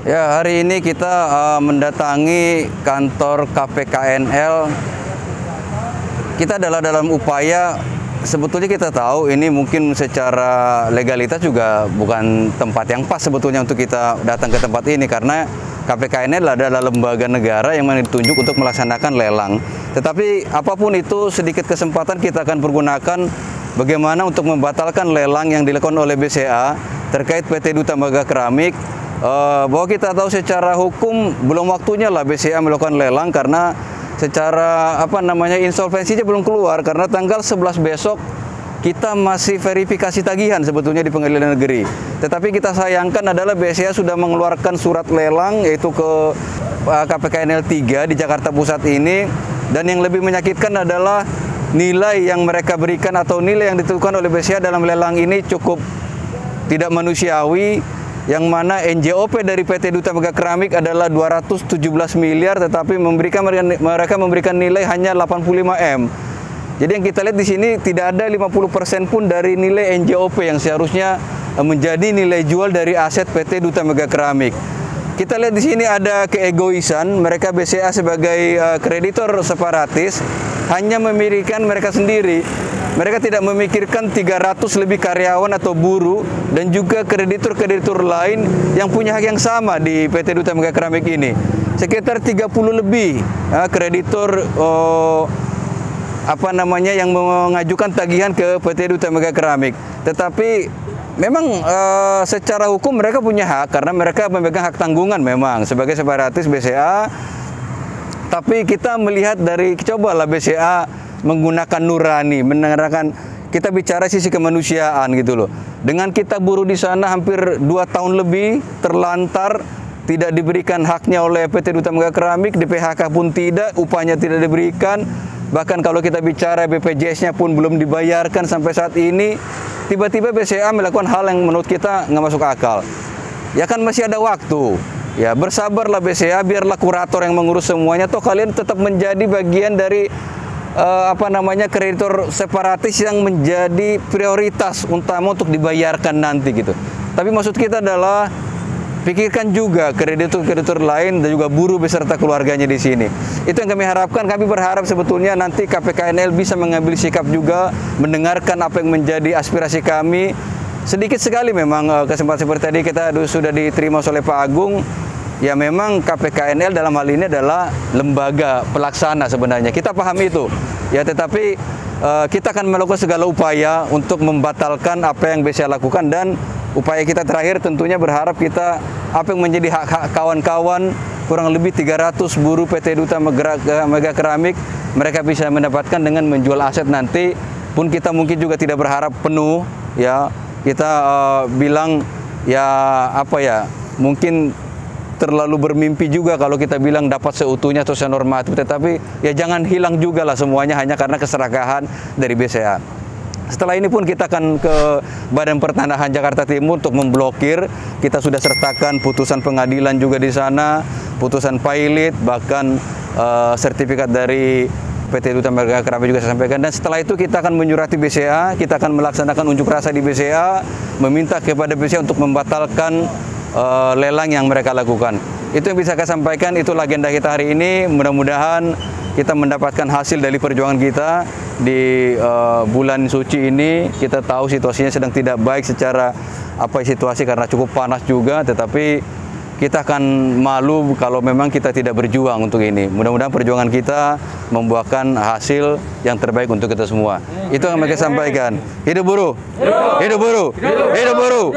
Ya, hari ini kita mendatangi kantor KPKNL. Kita adalah dalam upaya, sebetulnya kita tahu ini mungkin secara legalitas juga bukan tempat yang pas sebetulnya untuk kita datang ke tempat ini, karena KPKNL adalah lembaga negara yang ditunjuk untuk melaksanakan lelang. Tetapi apapun itu, sedikit kesempatan kita akan pergunakan bagaimana untuk membatalkan lelang yang dilakukan oleh BCA terkait PT Duta Mega Keramik. Bahwa kita tahu secara hukum belum waktunya lah BCA melakukan lelang, karena secara insolvensinya belum keluar, karena tanggal 11 besok kita masih verifikasi tagihan sebetulnya di Pengadilan Negeri. Tetapi kita sayangkan adalah BCA sudah mengeluarkan surat lelang yaitu ke KPKNL 3 di Jakarta Pusat ini, dan yang lebih menyakitkan adalah nilai yang mereka berikan atau nilai yang ditentukan oleh BCA dalam lelang ini cukup tidak manusiawi, yang mana NJOP dari PT Duta Mega Keramik adalah 217 miliar, tetapi mereka memberikan nilai hanya 85 M. Jadi yang kita lihat di sini tidak ada 50% pun dari nilai NJOP yang seharusnya menjadi nilai jual dari aset PT Duta Mega Keramik. Kita lihat di sini ada keegoisan, mereka BCA sebagai kreditor separatis hanya memikirkan mereka sendiri. Mereka tidak memikirkan 300 lebih karyawan atau buruh dan juga kreditur-kreditur lain yang punya hak yang sama di PT Duta Mega Keramik ini. Sekitar 30 lebih kreditur yang mengajukan tagihan ke PT Duta Mega Keramik. Tetapi memang secara hukum mereka punya hak, karena mereka memegang hak tanggungan memang sebagai separatis BCA. Tapi kita melihat dari, cobalah BCA menggunakan nurani, kita bicara sisi kemanusiaan gitu loh. Dengan kita buruh di sana hampir 2 tahun lebih terlantar, tidak diberikan haknya oleh PT Duta Mega Keramik, di PHK pun tidak, upahnya tidak diberikan. Bahkan kalau kita bicara BPJS-nya pun belum dibayarkan sampai saat ini. Tiba-tiba BCA melakukan hal yang menurut kita nggak masuk akal. Ya kan masih ada waktu. Ya bersabarlah BCA, biarlah kurator yang mengurus semuanya. Toh kalian tetap menjadi bagian dari kreditor separatis yang menjadi prioritas utama untuk dibayarkan nanti gitu. Tapi maksud kita adalah pikirkan juga kreditur-kreditur lain dan juga buruh beserta keluarganya di sini. Itu yang kami harapkan. Kami berharap sebetulnya nanti KPKNL bisa mengambil sikap juga, mendengarkan apa yang menjadi aspirasi kami. Sedikit sekali memang kesempatan seperti tadi kita sudah diterima oleh Pak Agung. Ya memang KPKNL dalam hal ini adalah lembaga pelaksana sebenarnya. Kita paham itu. Ya tetapi kita akan melakukan segala upaya untuk membatalkan apa yang BCA lakukan, dan upaya kita terakhir tentunya berharap kita apa yang menjadi hak-hak kawan-kawan kurang lebih 300 buruh PT Duta Mega Keramik mereka bisa mendapatkan dengan menjual aset nanti. Pun kita mungkin juga tidak berharap penuh, ya. Kita bilang mungkin terlalu bermimpi juga kalau kita bilang dapat seutuhnya atau senormatif, tetapi ya jangan hilang juga lah semuanya hanya karena keserakahan dari BCA. Setelah ini pun kita akan ke Badan Pertanahan Jakarta Timur untuk memblokir. Kita sudah sertakan putusan pengadilan juga di sana, putusan pilot, bahkan sertifikat dari PT Duta Mega Keramik juga saya sampaikan. Dan setelah itu kita akan menyurati BCA, kita akan melaksanakan unjuk rasa di BCA, meminta kepada BCA untuk membatalkan lelang yang mereka lakukan. Itu yang bisa saya sampaikan, itulah agenda kita hari ini. Mudah-mudahan kita mendapatkan hasil dari perjuangan kita di bulan suci ini. Kita tahu situasinya sedang tidak baik secara situasi karena cukup panas juga, tetapi kita akan malu kalau memang kita tidak berjuang untuk ini. Mudah-mudahan perjuangan kita membuahkan hasil yang terbaik untuk kita semua. Itu yang mereka sampaikan. Hidup buruh! Hidup buruh! Hidup buruh!